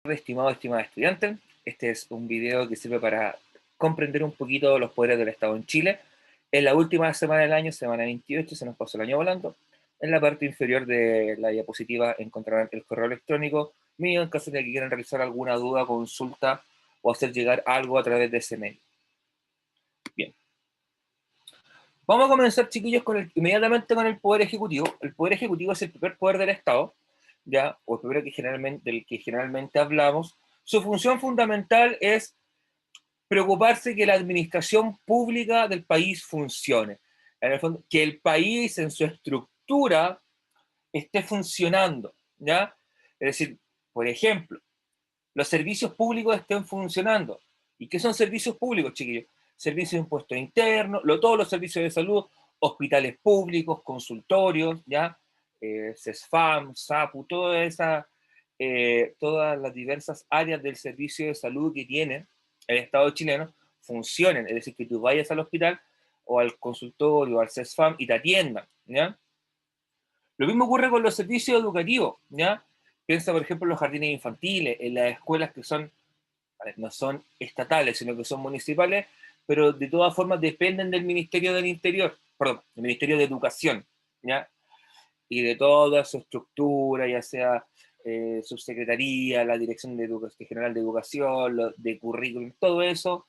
Estimado estudiante, este es un video que sirve para comprender un poquito los poderes del Estado en Chile. En la última semana del año, semana 28, se nos pasó el año volando. En la parte inferior de la diapositiva encontrarán el correo electrónico mío en caso de que quieran realizar alguna duda, consulta o hacer llegar algo a través de ese mail. Bien. Vamos a comenzar, chiquillos, inmediatamente con el Poder Ejecutivo. El Poder Ejecutivo es el primer poder del Estado, ¿ya? O el primero del que generalmente hablamos. Su función fundamental es preocuparse que la administración pública del país funcione. En el fondo, que el país en su estructura esté funcionando, ¿ya? Es decir, por ejemplo, los servicios públicos estén funcionando. ¿Y qué son servicios públicos, chiquillos? Servicios de impuestos internos, todos los servicios de salud, hospitales públicos, consultorios, ¿ya? CESFAM, SAPU, todas las diversas áreas del servicio de salud que tiene el Estado chileno funcionen. Es decir, que tú vayas al hospital o al consultorio o al CESFAM y te atiendan, ¿ya? Lo mismo ocurre con los servicios educativos, ¿ya? Piensa, por ejemplo, en los jardines infantiles, en las escuelas que son, no son estatales, sino que son municipales, pero de todas formas dependen del Ministerio del Interior, perdón, del Ministerio de Educación, ¿ya? Y de toda su estructura, ya sea subsecretaría, la Dirección General de Educación, de currículum, todo eso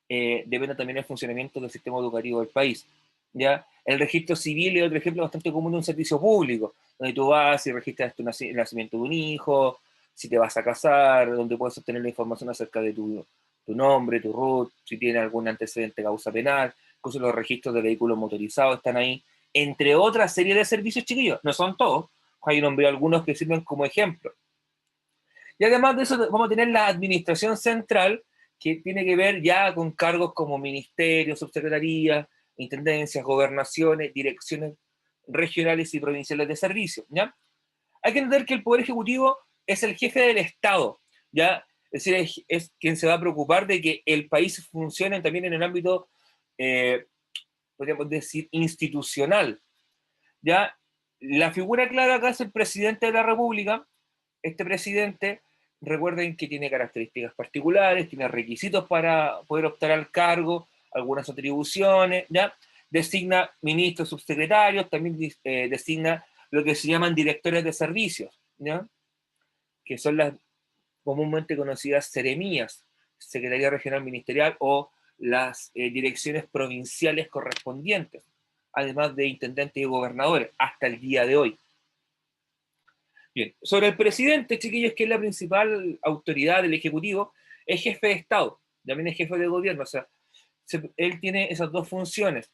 depende también del funcionamiento del sistema educativo del país. ¿Ya? El registro civil es otro ejemplo bastante común de un servicio público, donde tú vas y registras el nacimiento de un hijo, si te vas a casar, donde puedes obtener la información acerca de tu nombre, tu RUT, si tienes algún antecedente de causa penal, incluso los registros de vehículos motorizados están ahí, entre otra serie de servicios, chiquillos. No son todos, hay nombré algunos que sirven como ejemplo. Y además de eso, vamos a tener la administración central, que tiene que ver ya con cargos como ministerios, subsecretarías, intendencias, gobernaciones, direcciones regionales y provinciales de servicios, ¿ya? Hay que entender que el Poder Ejecutivo es el jefe del Estado, ¿ya? Es decir, es quien se va a preocupar de que el país funcione también en el ámbito, podríamos decir, institucional, ¿ya? La figura clara acá es el presidente de la República. Este presidente, recuerden que tiene características particulares, tiene requisitos para poder optar al cargo, algunas atribuciones, ¿ya? Designa ministros, subsecretarios, también designa lo que se llaman directores de servicios, ¿ya? Que son las comúnmente conocidas seremías, Secretaría Regional Ministerial o las direcciones provinciales correspondientes, además de intendentes y gobernadores, hasta el día de hoy. Bien, sobre el presidente, chiquillos, que es la principal autoridad del Ejecutivo, es jefe de Estado, también es jefe de gobierno, o sea, él tiene esas dos funciones.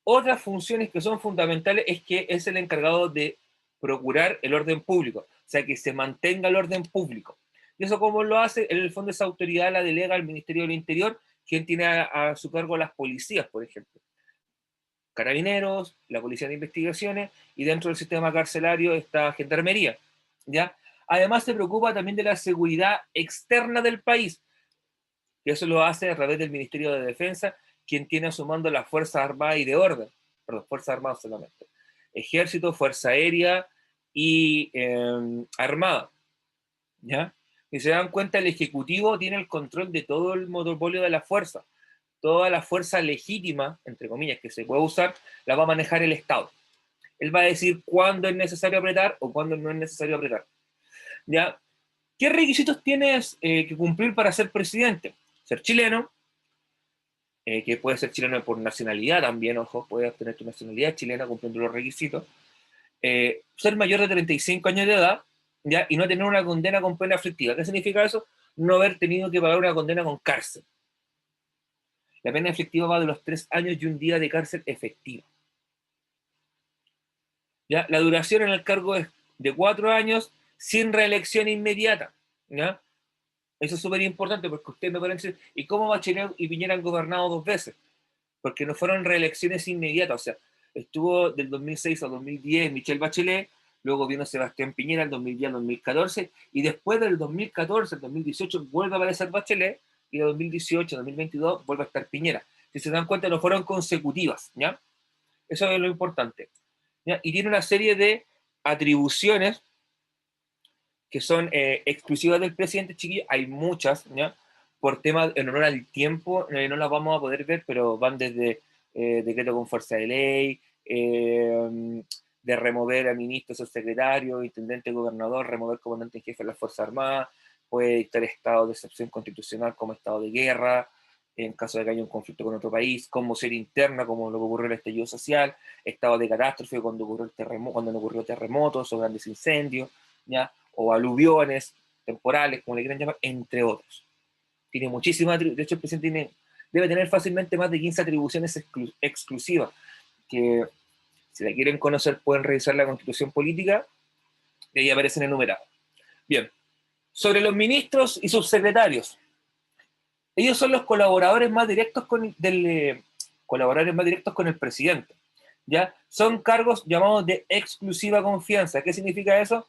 Otras funciones que son fundamentales es que es el encargado de procurar el orden público, o sea, que se mantenga el orden público. ¿Y eso cómo lo hace? En el fondo esa autoridad la delega al Ministerio del Interior, quien tiene a su cargo las policías, por ejemplo. Carabineros, la Policía de Investigaciones, y dentro del sistema carcelario está Gendarmería, ¿ya? Además se preocupa también de la seguridad externa del país, y eso lo hace a través del Ministerio de Defensa, quien tiene a su mando las Fuerzas Armadas y de Orden, perdón, Fuerzas Armadas solamente, Ejército, Fuerza Aérea y Armada, ¿ya? Y se dan cuenta, el Ejecutivo tiene el control de todo el monopolio de la fuerza. Toda la fuerza legítima, entre comillas, que se puede usar, la va a manejar el Estado. Él va a decir cuándo es necesario apretar o cuándo no es necesario apretar. ¿Ya? ¿Qué requisitos tienes que cumplir para ser presidente? Ser chileno, que puede ser chileno por nacionalidad también, ojo, puedes obtener tu nacionalidad chilena cumpliendo los requisitos. Ser mayor de 35 años de edad, ¿ya? Y no tener una condena con pena aflictiva. ¿Qué significa eso? No haber tenido que pagar una condena con cárcel. La pena efectiva va de los 3 años y un día de cárcel efectiva. ¿Ya? La duración en el cargo es de 4 años sin reelección inmediata. ¿Ya? Eso es súper importante porque ustedes me pueden decir, ¿y cómo Bachelet y Piñera han gobernado 2 veces? Porque no fueron reelecciones inmediatas. O sea, estuvo del 2006 al 2010 Michelle Bachelet, luego vino Sebastián Piñera en 2010 al 2014, y después del 2014 al 2018 vuelve a aparecer Bachelet, y de 2018 a 2022 vuelve a estar Piñera. Si se dan cuenta, no fueron consecutivas, ¿ya? Eso es lo importante, ¿ya? Y tiene una serie de atribuciones que son exclusivas del presidente, chiquillos, hay muchas, ¿ya? Por temas en honor al tiempo, no las vamos a poder ver, pero van desde decreto con fuerza de ley, de remover a ministros o secretarios, intendente, gobernador, remover comandante en jefe de las Fuerzas Armadas, puede dictar estado de excepción constitucional como estado de guerra, en caso de que haya un conflicto con otro país, como ser interna, como lo que ocurrió en el estallido social, estado de catástrofe cuando ocurrió el terremoto, cuando no ocurrió terremotos o grandes incendios, ¿ya? O aluviones temporales, como le quieran llamar, entre otros. Tiene muchísimas, de hecho el presidente debe tener fácilmente más de 15 atribuciones exclusivas, que si la quieren conocer pueden revisar la Constitución Política, y ahí aparecen enumerados. Bien, sobre los ministros y subsecretarios. Ellos son los colaboradores más directos colaboradores más directos con el presidente. ¿Ya? Son cargos llamados de exclusiva confianza. ¿Qué significa eso?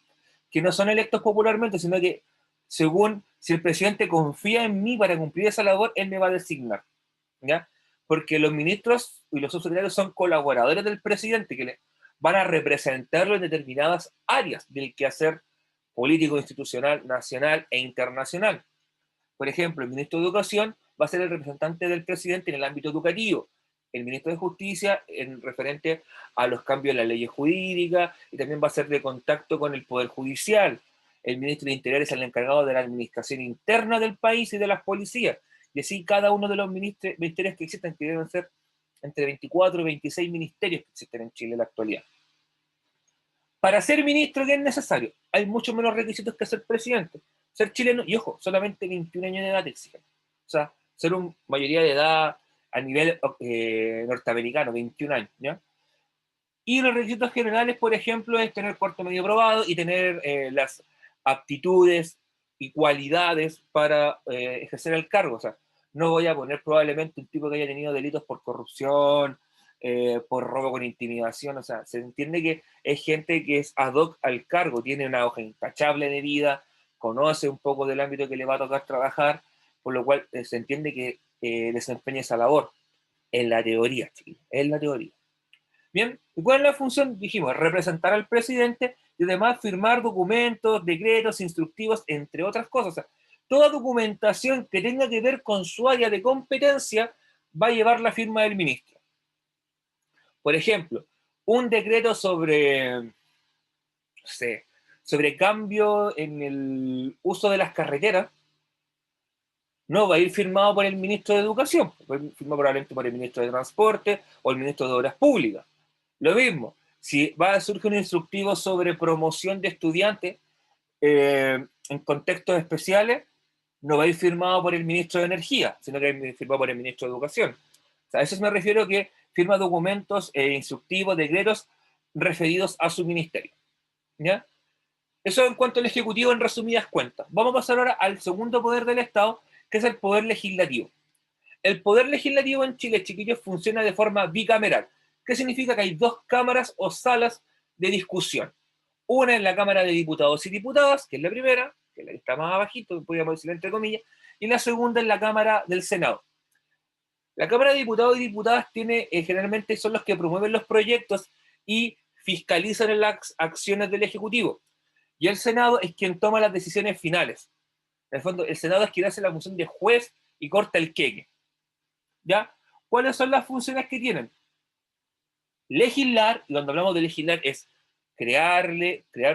Que no son electos popularmente, sino que según si el presidente confía en mí para cumplir esa labor, él me va a designar. ¿Ya? Porque los ministros y los subsecretarios son colaboradores del presidente que le van a representarlo en determinadas áreas del quehacer político, institucional, nacional e internacional. Por ejemplo, el ministro de Educación va a ser el representante del presidente en el ámbito educativo, el ministro de Justicia en referente a los cambios en las leyes jurídicas y también va a ser de contacto con el Poder Judicial. El ministro de Interior es el encargado de la administración interna del país y de las policías. Y así cada uno de los ministerios que existen, que deben ser entre 24 y 26 ministerios que existen en Chile en la actualidad. Para ser ministro, ¿qué es necesario? Hay muchos menos requisitos que ser presidente. Ser chileno, y ojo, solamente 21 años de edad te exigen. O sea, ser una mayoría de edad a nivel norteamericano, 21 años, ¿ya? Y los requisitos generales, por ejemplo, es tener cuarto medio aprobado y tener las aptitudes y cualidades para ejercer el cargo. O sea, no voy a poner probablemente un tipo que haya tenido delitos por corrupción, por robo con intimidación. O sea, se entiende que es gente que es ad hoc al cargo, tiene una hoja intachable de vida, conoce un poco del ámbito que le va a tocar trabajar, por lo cual se entiende que desempeña esa labor. En la teoría, chiquillos, en la teoría. Bien, ¿y cuál es la función? Dijimos, representar al presidente y además firmar documentos, decretos, instructivos, entre otras cosas. O sea, toda documentación que tenga que ver con su área de competencia va a llevar la firma del ministro. Por ejemplo, un decreto sobre, no sé, sobre cambio en el uso de las carreteras, no va a ir firmado por el ministro de Educación, va a ir firmado probablemente por el ministro de Transporte o el ministro de Obras Públicas. Lo mismo, si va a surgir un instructivo sobre promoción de estudiantes en contextos especiales, no va a ir firmado por el ministro de Energía, sino que va a ir firmado por el ministro de Educación. O sea, a eso me refiero que firma documentos instructivos, decretos referidos a su ministerio. ¿Ya? Eso en cuanto al Ejecutivo en resumidas cuentas. Vamos a pasar ahora al segundo poder del Estado, que es el poder legislativo. El poder legislativo en Chile, chiquillos, funciona de forma bicameral. ¿Qué significa? Que hay dos cámaras o salas de discusión. Una en la Cámara de Diputados y Diputadas, que es la primera, que es la que está más abajito, podríamos decirlo entre comillas, y la segunda en la Cámara del Senado. La Cámara de Diputados y Diputadas tiene, generalmente son los que promueven los proyectos y fiscalizan las acciones del Ejecutivo. Y el Senado es quien toma las decisiones finales. En el fondo, el Senado es quien hace la función de juez y corta el queque. ¿Ya? ¿Cuáles son las funciones que tienen? Legislar, y cuando hablamos de legislar es crear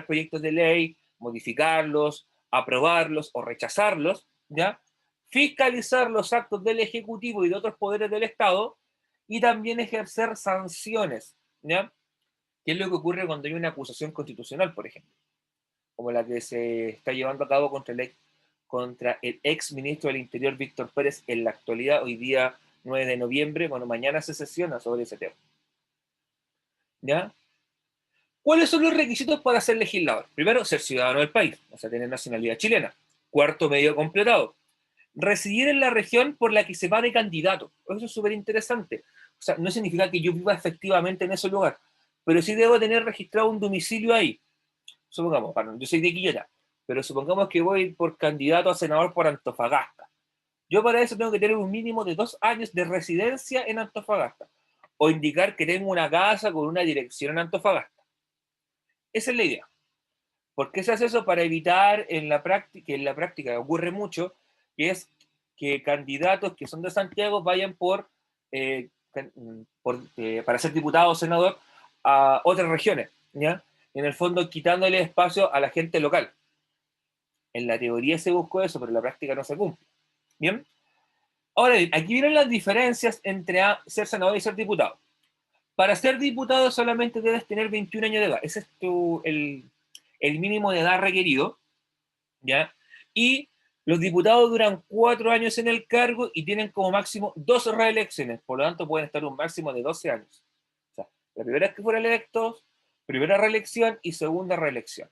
proyectos de ley, modificarlos, aprobarlos o rechazarlos, ¿ya? Fiscalizar los actos del Ejecutivo y de otros poderes del Estado y también ejercer sanciones, ¿ya? ¿Qué es lo que ocurre cuando hay una acusación constitucional, por ejemplo? Como la que se está llevando a cabo contra el ex ministro del Interior, Víctor Pérez, en la actualidad, hoy día 9 de noviembre, bueno, mañana se sesiona sobre ese tema. ¿Ya? ¿Cuáles son los requisitos para ser legislador? Primero, ser ciudadano del país, o sea, tener nacionalidad chilena. Cuarto, medio completado. Residir en la región por la que se va de candidato. Eso es súper interesante. O sea, no significa que yo viva efectivamente en ese lugar, pero sí debo tener registrado un domicilio ahí. Supongamos, bueno, yo soy de Quillota, pero supongamos que voy por candidato a senador por Antofagasta. Yo para eso tengo que tener un mínimo de 2 años de residencia en Antofagasta, o indicar que tengo una casa con una dirección en Antofagasta. Esa es la idea. ¿Por qué se hace eso? Para evitar que en la práctica ocurre mucho, que es que candidatos que son de Santiago vayan para ser diputado o senador a otras regiones, ¿ya? En el fondo quitándole espacio a la gente local. En la teoría se buscó eso, pero en la práctica no se cumple. ¿Bien? Ahora bien, aquí vienen las diferencias entre ser senador y ser diputado. Para ser diputado solamente debes tener 21 años de edad. Ese es el mínimo de edad requerido, ¿ya? Y los diputados duran 4 años en el cargo y tienen como máximo 2 reelecciones. Por lo tanto, pueden estar un máximo de 12 años. O sea, la primera vez que fueron electos, primera reelección y segunda reelección.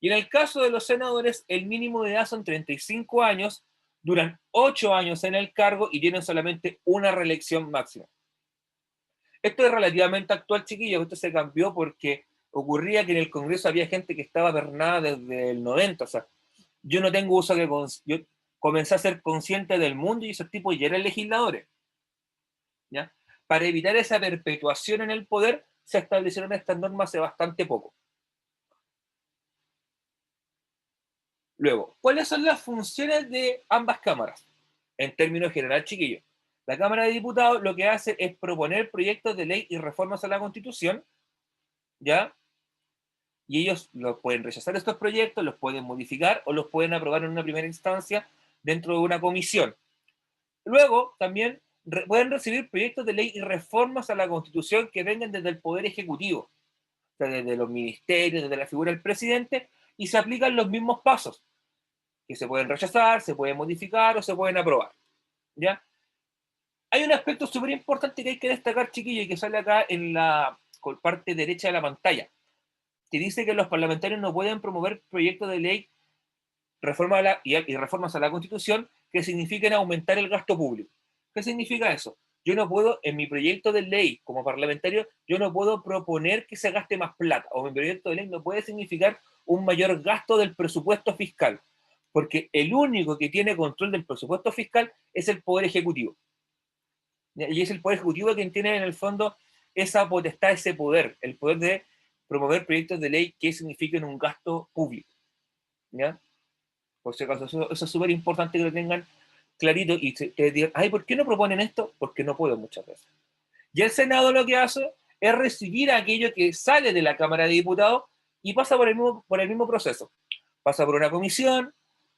Y en el caso de los senadores, el mínimo de edad son 35 años, duran 8 años en el cargo y tienen solamente una reelección máxima. Esto es relativamente actual, chiquillos. Esto se cambió porque ocurría que en el Congreso había gente que estaba pernada desde el 90. O sea, yo no tengo uso de... Yo comencé a ser consciente del mundo y esos tipos ya eran legisladores. ¿Ya? Para evitar esa perpetuación en el poder, se establecieron estas normas hace bastante poco. Luego, ¿cuáles son las funciones de ambas cámaras? En términos general, chiquillos. La Cámara de Diputados lo que hace es proponer proyectos de ley y reformas a la Constitución, ¿ya? Y ellos los pueden rechazar estos proyectos, los pueden modificar o los pueden aprobar en una primera instancia dentro de una comisión. Luego, también pueden recibir proyectos de ley y reformas a la Constitución que vengan desde el Poder Ejecutivo, o sea, desde los ministerios, desde la figura del presidente, y se aplican los mismos pasos, que se pueden rechazar, se pueden modificar o se pueden aprobar. ¿Ya? Hay un aspecto súper importante que hay que destacar, chiquillo, y que sale acá en la parte derecha de la pantalla, que dice que los parlamentarios no pueden promover proyectos de ley y reformas a la Constitución que signifiquen aumentar el gasto público. ¿Qué significa eso? Yo no puedo, en mi proyecto de ley como parlamentario, yo no puedo proponer que se gaste más plata, o mi proyecto de ley no puede significar un mayor gasto del presupuesto fiscal, porque el único que tiene control del presupuesto fiscal es el Poder Ejecutivo. Y es el Poder Ejecutivo quien tiene en el fondo esa potestad, ese poder, el poder de promover proyectos de ley que signifiquen un gasto público. ¿Ya? Por si acaso, eso es súper importante que lo tengan clarito y te digan, ay, ¿por qué no proponen esto? Porque no puedo muchas veces. Y el Senado lo que hace es recibir aquello que sale de la Cámara de Diputados y pasa por el mismo proceso. Pasa por una comisión,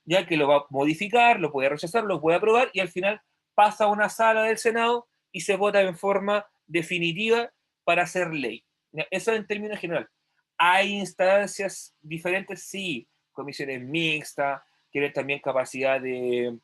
ya que lo va a modificar, lo puede rechazar, lo puede aprobar y al final pasa a una sala del Senado y se vota en forma definitiva para hacer ley. Eso en términos generales. ¿Hay instancias diferentes? Sí, comisiones mixtas, tienen también capacidad de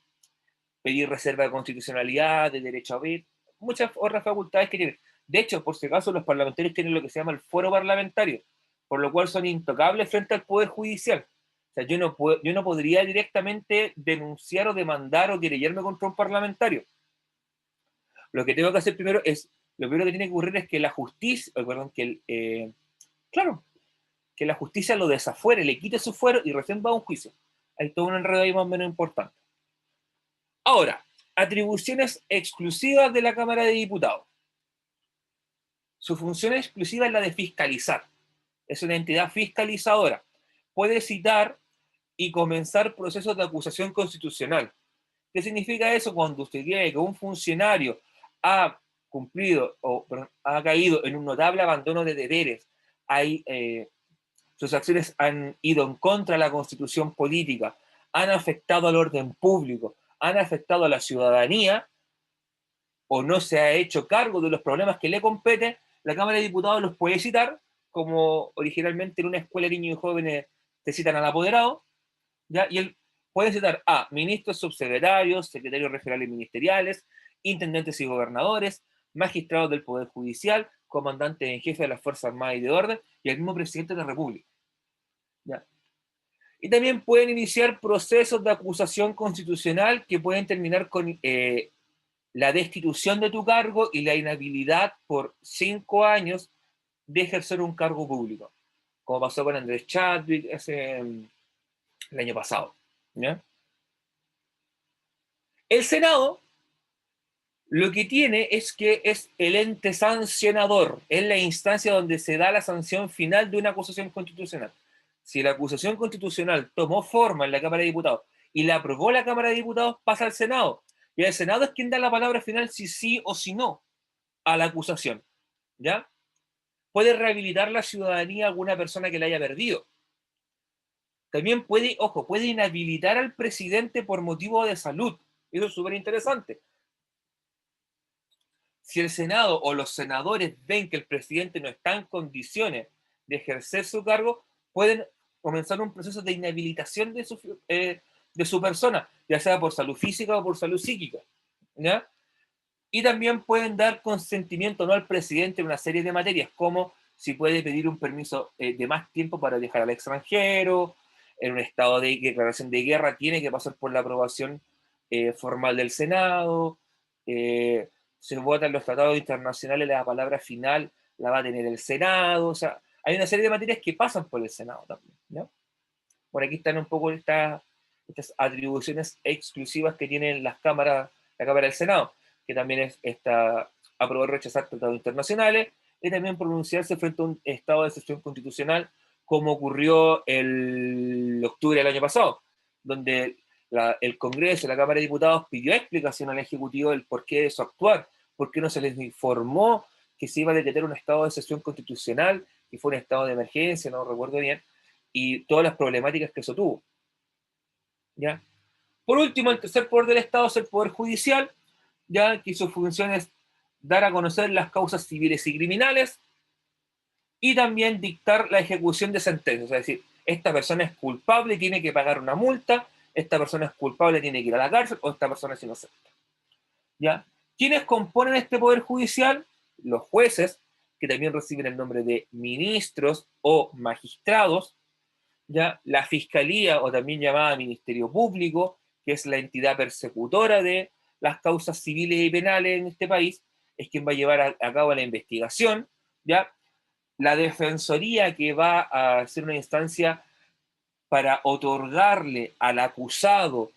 pedir reserva de constitucionalidad, de derecho a ver, muchas otras facultades que tienen. De hecho, por si acaso, los parlamentarios tienen lo que se llama el fuero parlamentario, por lo cual son intocables frente al Poder Judicial. O sea, yo no podría directamente denunciar o demandar o querellarme contra un parlamentario. Lo que tengo que hacer primero es, lo primero que tiene que ocurrir es que la justicia, perdón, claro, que la justicia lo desafuere, le quite su fuero y recién va a un juicio. Hay todo un enredo ahí más o menos importante. Ahora, atribuciones exclusivas de la Cámara de Diputados. Su función exclusiva es la de fiscalizar. Es una entidad fiscalizadora. Puede citar y comenzar procesos de acusación constitucional. ¿Qué significa eso? Cuando usted cree que un funcionario ha cumplido o ha caído en un notable abandono de deberes, sus acciones han ido en contra de la constitución política, han afectado al orden público, han afectado a la ciudadanía, o no se ha hecho cargo de los problemas que le competen, la Cámara de Diputados los puede citar, como originalmente en una escuela de niños y jóvenes te citan al apoderado, ¿ya? Y él puede citar a ministros, subsecretarios, secretarios regionales y ministeriales, intendentes y gobernadores, magistrados del Poder Judicial, comandantes en jefe de las Fuerzas Armadas y de Orden, y el mismo presidente de la República. ¿Ya? Y también pueden iniciar procesos de acusación constitucional que pueden terminar con la destitución de tu cargo y la inhabilidad por 5 años de ejercer un cargo público, como pasó con Andrés Chadwick el año pasado. ¿Ya? El Senado lo que tiene es que es el ente sancionador, es la instancia donde se da la sanción final de una acusación constitucional. Si la acusación constitucional tomó forma en la Cámara de Diputados y la aprobó la Cámara de Diputados, pasa al Senado. Y el Senado es quien da la palabra final si sí o si no a la acusación. ¿Ya? Puede rehabilitar la ciudadanía a alguna persona que la haya perdido. También puede, ojo, puede inhabilitar al presidente por motivo de salud. Eso es súper interesante. Si el Senado o los senadores ven que el presidente no está en condiciones de ejercer su cargo, pueden comenzar un proceso de inhabilitación de su persona, ya sea por salud física o por salud psíquica. ¿Ya? Y también pueden dar consentimiento no al presidente en una serie de materias, como si puede pedir un permiso de más tiempo para viajar al extranjero, en un estado de declaración de guerra tiene que pasar por la aprobación formal del Senado, se votan los tratados internacionales, la palabra final la va a tener el Senado, o sea, hay una serie de materias que pasan por el Senado también, ¿no? Por aquí están un poco estas atribuciones exclusivas que tienen las cámaras, la Cámara del Senado, que también es aprobar o rechazar tratados internacionales y también pronunciarse frente a un estado de excepción constitucional, como ocurrió el octubre del año pasado, donde el Congreso, la Cámara de Diputados pidió explicación al Ejecutivo del por qué de su actuar, por qué no se les informó que se iba a decretar un estado de excepción constitucional, que fue un estado de emergencia, no recuerdo bien, y todas las problemáticas que eso tuvo. ¿Ya? Por último, el tercer poder del Estado es el Poder Judicial, ya que su función es dar a conocer las causas civiles y criminales y también dictar la ejecución de sentencias. Es decir, esta persona es culpable y tiene que pagar una multa, esta persona es culpable y tiene que ir a la cárcel, o esta persona es inocente. ¿Ya? ¿Quiénes componen este Poder Judicial? Los jueces, que también reciben el nombre de ministros o magistrados, ¿ya? La Fiscalía, o también llamada Ministerio Público, que es la entidad persecutora de las causas civiles y penales en este país, es quien va a llevar a cabo la investigación, ¿ya? La Defensoría, que va a ser una instancia para otorgarle al acusado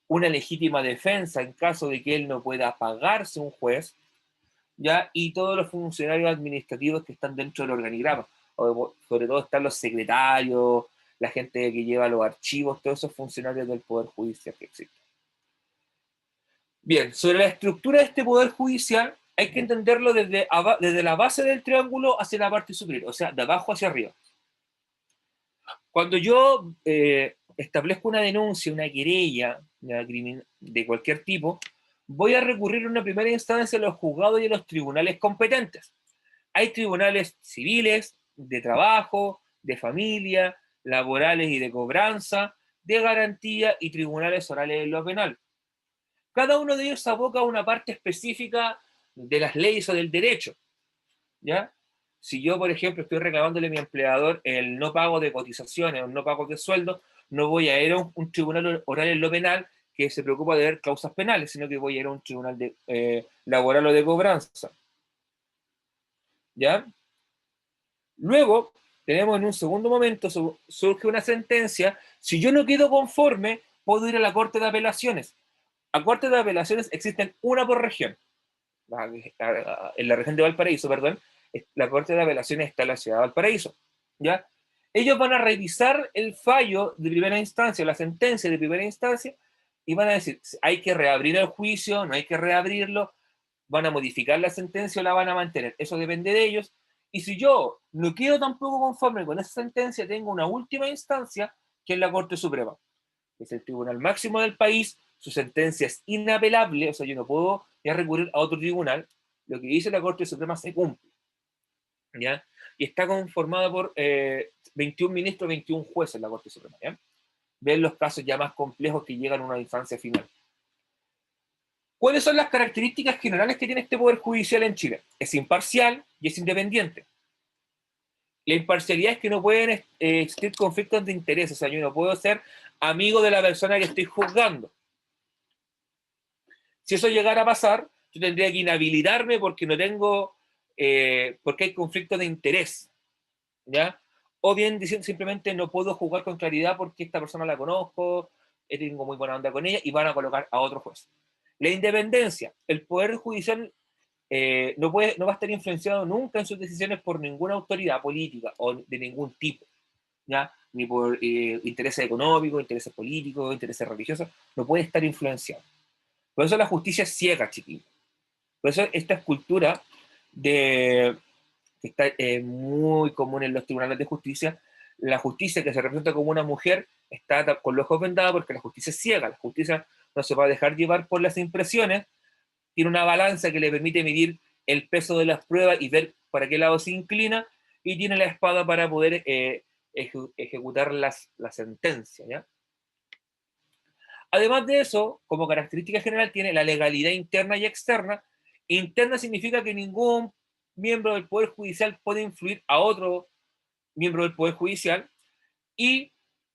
una legítima defensa en caso de que él no pueda pagarse un juez, ¿ya? Y todos los funcionarios administrativos que están dentro del organigrama, sobre todo están los secretarios, la gente que lleva los archivos, todos esos funcionarios del Poder Judicial que existen. Bien, sobre la estructura de este Poder Judicial hay que entenderlo desde la base del triángulo hacia la parte superior, o sea, de abajo hacia arriba. Cuando yo establezco una denuncia, una querella de cualquier tipo, voy a recurrir en una primera instancia a los juzgados y a los tribunales competentes. Hay tribunales civiles, de trabajo, de familia, laborales y de cobranza, de garantía y tribunales orales en lo penal. Cada uno de ellos aboca a una parte específica de las leyes o del derecho, ¿ya? Si yo, por ejemplo, estoy reclamándole a mi empleador el no pago de cotizaciones o el no pago de sueldo, no voy a ir a un tribunal oral en lo penal que se preocupa de ver causas penales, sino que voy a ir a un tribunal laboral o de cobranza, ¿ya? Luego, tenemos en un segundo momento, surge una sentencia. Si yo no quedo conforme, puedo ir a la Corte de Apelaciones. A Corte de Apelaciones existen una por región. En la región de Valparaíso, perdón, la Corte de Apelaciones está en la ciudad de Valparaíso. ¿Ya? Ellos van a revisar el fallo de primera instancia, la sentencia de primera instancia, y van a decir, hay que reabrir el juicio, no hay que reabrirlo, van a modificar la sentencia o la van a mantener. Eso depende de ellos. Y si yo no quedo tampoco conforme con esa sentencia, tengo una última instancia, que es la Corte Suprema. Es el tribunal máximo del país, su sentencia es inapelable, o sea, yo no puedo ya recurrir a otro tribunal. Lo que dice la Corte Suprema se cumple. ¿Ya? Y está conformada por 21 ministros, 21 jueces la Corte Suprema. ¿Ya? Ven los casos ya más complejos que llegan a una instancia final. ¿Cuáles son las características generales que tiene este Poder Judicial en Chile? Es imparcial y es independiente. La imparcialidad es que no pueden existir conflictos de interés, o sea, yo no puedo ser amigo de la persona que estoy juzgando. Si eso llegara a pasar, yo tendría que inhabilitarme porque no tengo, porque hay conflictos de interés, ¿ya? O bien diciendo simplemente no puedo juzgar con claridad porque esta persona la conozco, tengo muy buena onda con ella, y van a colocar a otro juez. La independencia. El Poder Judicial no va a estar influenciado nunca en sus decisiones por ninguna autoridad política o de ningún tipo, ¿ya? ni por intereses económicos, intereses políticos, intereses religiosos, no puede estar influenciado. Por eso la justicia es ciega, chiquillos. Por eso esta escultura que está muy común en los tribunales de justicia, la justicia que se representa como una mujer está con los ojos vendados porque la justicia es ciega, la justicia no se va a dejar llevar por las impresiones, tiene una balanza que le permite medir el peso de las pruebas y ver para qué lado se inclina, y tiene la espada para poder ejecutar la sentencia, ¿ya? Además de eso, como característica general, tiene la legalidad interna y externa. Interna significa que ningún miembro del Poder Judicial puede influir a otro miembro del Poder Judicial, y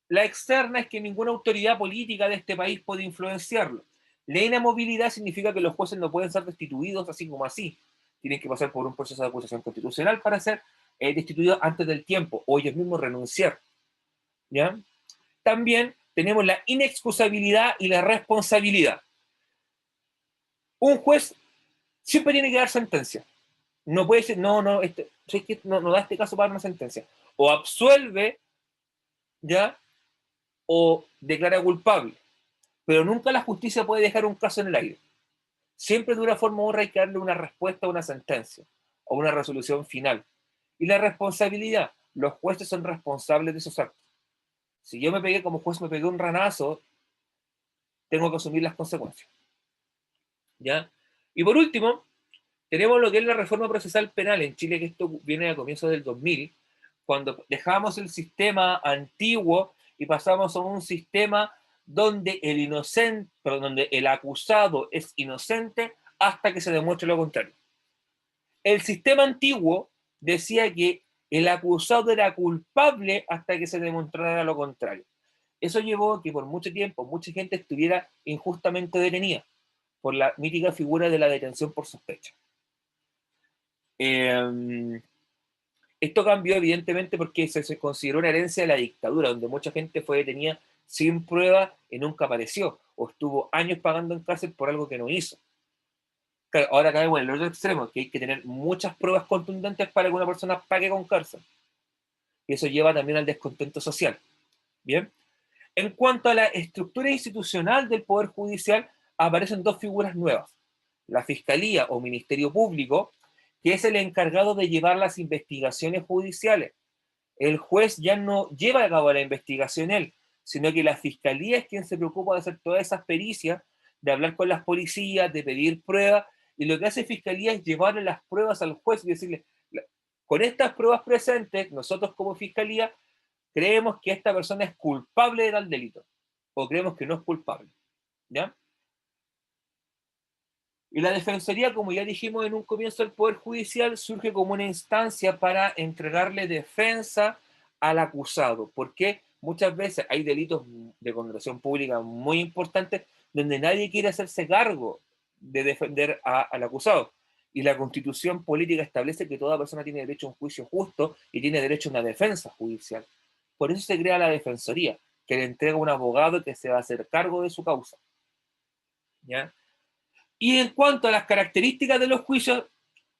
la externa es que ninguna autoridad política de este país puede influenciarlo. La inamovilidad significa que los jueces no pueden ser destituidos así como así. Tienen que pasar por un proceso de acusación constitucional para ser destituidos antes del tiempo, o ellos mismos renunciar, ¿ya? También tenemos la inexcusabilidad y la responsabilidad. Un juez siempre tiene que dar sentencia. No puede decir, no, no da este caso para una sentencia. O absuelve, ¿ya? O declara culpable. Pero nunca la justicia puede dejar un caso en el aire. Siempre de una forma u otra hay que darle una respuesta a una sentencia o una resolución final. Y la responsabilidad, los jueces son responsables de esos actos. Si yo me pegué como juez, me pegué un ranazo, tengo que asumir las consecuencias, ¿ya? Y por último, tenemos lo que es la reforma procesal penal en Chile, que esto viene a comienzos del 2000, cuando dejamos el sistema antiguo y pasamos a un sistema donde donde el acusado es inocente hasta que se demuestre lo contrario. El sistema antiguo decía que el acusado era culpable hasta que se demostrara lo contrario. Eso llevó a que por mucho tiempo mucha gente estuviera injustamente detenida por la mítica figura de la detención por sospecha. Esto cambió evidentemente porque se consideró una herencia de la dictadura, donde mucha gente fue detenida sin prueba y nunca apareció, o estuvo años pagando en cárcel por algo que no hizo. Claro, ahora caemos en el otro extremo, que hay que tener muchas pruebas contundentes para que una persona pague con cárcel. Y eso lleva también al descontento social. Bien. En cuanto a la estructura institucional del Poder Judicial, aparecen dos figuras nuevas. La Fiscalía o Ministerio Público, que es el encargado de llevar las investigaciones judiciales. El juez ya no lleva a cabo la investigación él, sino que la Fiscalía es quien se preocupa de hacer todas esas pericias, de hablar con las policías, de pedir pruebas, y lo que hace Fiscalía es llevarle las pruebas al juez y decirle, con estas pruebas presentes, nosotros como Fiscalía creemos que esta persona es culpable de tal delito, o creemos que no es culpable, ¿ya? Y la Defensoría, como ya dijimos en un comienzo del Poder Judicial, surge como una instancia para entregarle defensa al acusado, porque muchas veces hay delitos de condenación pública muy importantes donde nadie quiere hacerse cargo de defender al acusado. Y la Constitución política establece que toda persona tiene derecho a un juicio justo y tiene derecho a una defensa judicial. Por eso se crea la Defensoría, que le entrega un abogado que se va a hacer cargo de su causa, ¿ya? Y en cuanto a las características de los juicios,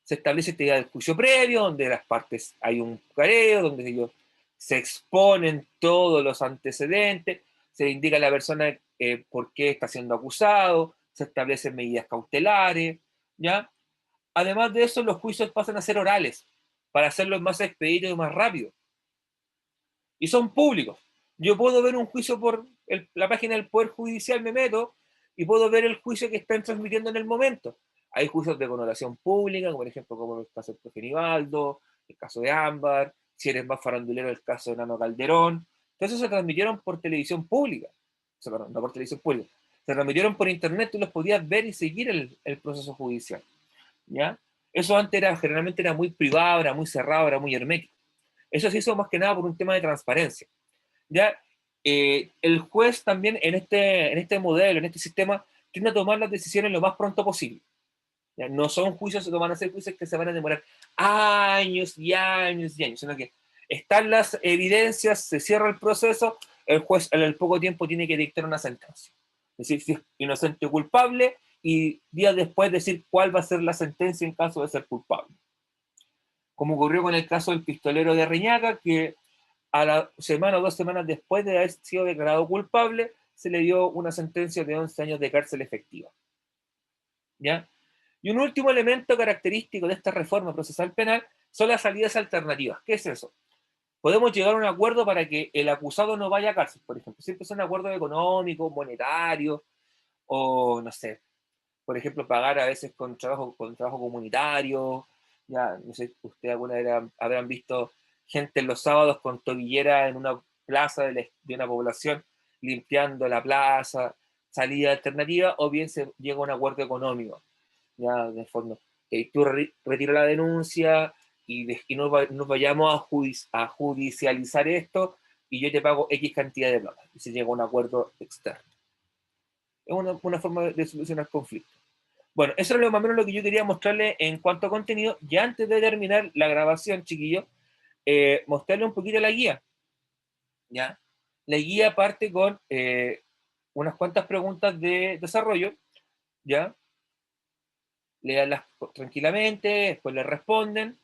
se establece esta idea del juicio previo, donde las partes hay un careo, donde ellos se exponen todos los antecedentes, se le indica a la persona por qué está siendo acusado, se establecen medidas cautelares, ¿ya? Además de eso, los juicios pasan a ser orales, para hacerlos más expeditos y más rápidos. Y son públicos. Yo puedo ver un juicio por la página del Poder Judicial, me meto, y puedo ver el juicio que están transmitiendo en el momento. Hay juicios de connotación pública, como por ejemplo como el caso del profe Nivaldo, el caso de Ámbar, si eres más farandulero el caso de Nano Calderón. Entonces se transmitieron por televisión pública, o sea, perdón, no por televisión pública, se transmitieron por internet, tú los podías ver y seguir el proceso judicial, ¿ya? Eso antes generalmente era muy privado, era muy cerrado, era muy hermético. Eso se hizo más que nada por un tema de transparencia. ¿Ya? El juez también en este modelo, en este sistema, tiende a tomar las decisiones lo más pronto posible. ¿Ya? No son juicios, no van a ser juicios que se van a demorar años y años y años, sino que están las evidencias, se cierra el proceso, el juez en el poco tiempo tiene que dictar una sentencia. Es decir, si es inocente o culpable, y días después decir cuál va a ser la sentencia en caso de ser culpable. Como ocurrió con el caso del pistolero de Reñaca, que a la semana o 2 semanas después de haber sido declarado culpable, se le dio una sentencia de 11 años de cárcel efectiva. ¿Ya? Y un último elemento característico de esta reforma procesal penal son las salidas alternativas. ¿Qué es eso? Podemos llegar a un acuerdo para que el acusado no vaya a cárcel, por ejemplo. Siempre son acuerdos económicos, monetarios, o no sé, por ejemplo, pagar a veces con trabajo comunitario. Ya, no sé, ustedes alguna vez habrán visto gente en los sábados con tobillera en una plaza de una población limpiando la plaza, salida alternativa, o bien se llega a un acuerdo económico, ya de fondo. Que tú retiras la denuncia y no vayamos a judicializar esto y yo te pago X cantidad de plata. Y se llega a un acuerdo externo. Es una forma de solucionar conflictos. Bueno, eso es más o menos lo que yo quería mostrarle en cuanto a contenido. Ya antes de terminar la grabación, chiquillos, mostrarle un poquito la guía. ¿Ya? La guía parte con unas cuantas preguntas de desarrollo, ¿ya? Leanlas tranquilamente, después le responden,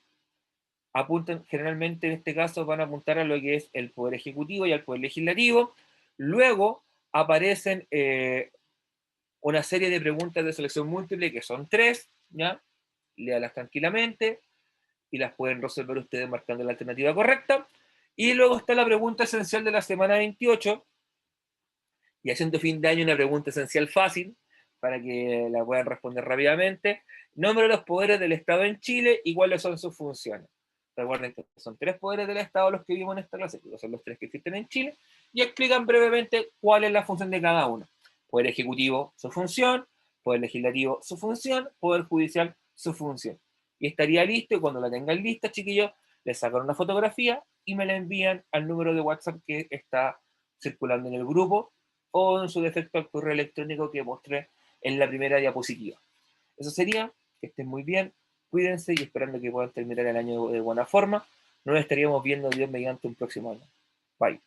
apuntan, generalmente en este caso van a apuntar a lo que es el Poder Ejecutivo y al Poder Legislativo. Luego aparecen una serie de preguntas de selección múltiple, que son 3, ¿ya? Léalas tranquilamente y las pueden resolver ustedes marcando la alternativa correcta. Y luego está la pregunta esencial de la semana 28, y haciendo fin de año una pregunta esencial fácil, para que la puedan responder rápidamente. Nombre de los poderes del Estado en Chile y cuáles son sus funciones. Recuerden que son 3 poderes del Estado los que vimos en esta clase, que son los 3 que existen en Chile, y explican brevemente cuál es la función de cada uno. Poder Ejecutivo, su función; Poder Legislativo, su función; Poder Judicial, su función. Y estaría listo, y cuando la tengan lista, chiquillos, les sacan una fotografía y me la envían al número de WhatsApp que está circulando en el grupo, o en su defecto al correo electrónico que mostré en la primera diapositiva. Eso sería. Que estén muy bien, cuídense, y esperando que puedan terminar el año de buena forma. Nos estaríamos viendo, Dios mediante, un próximo año. Bye.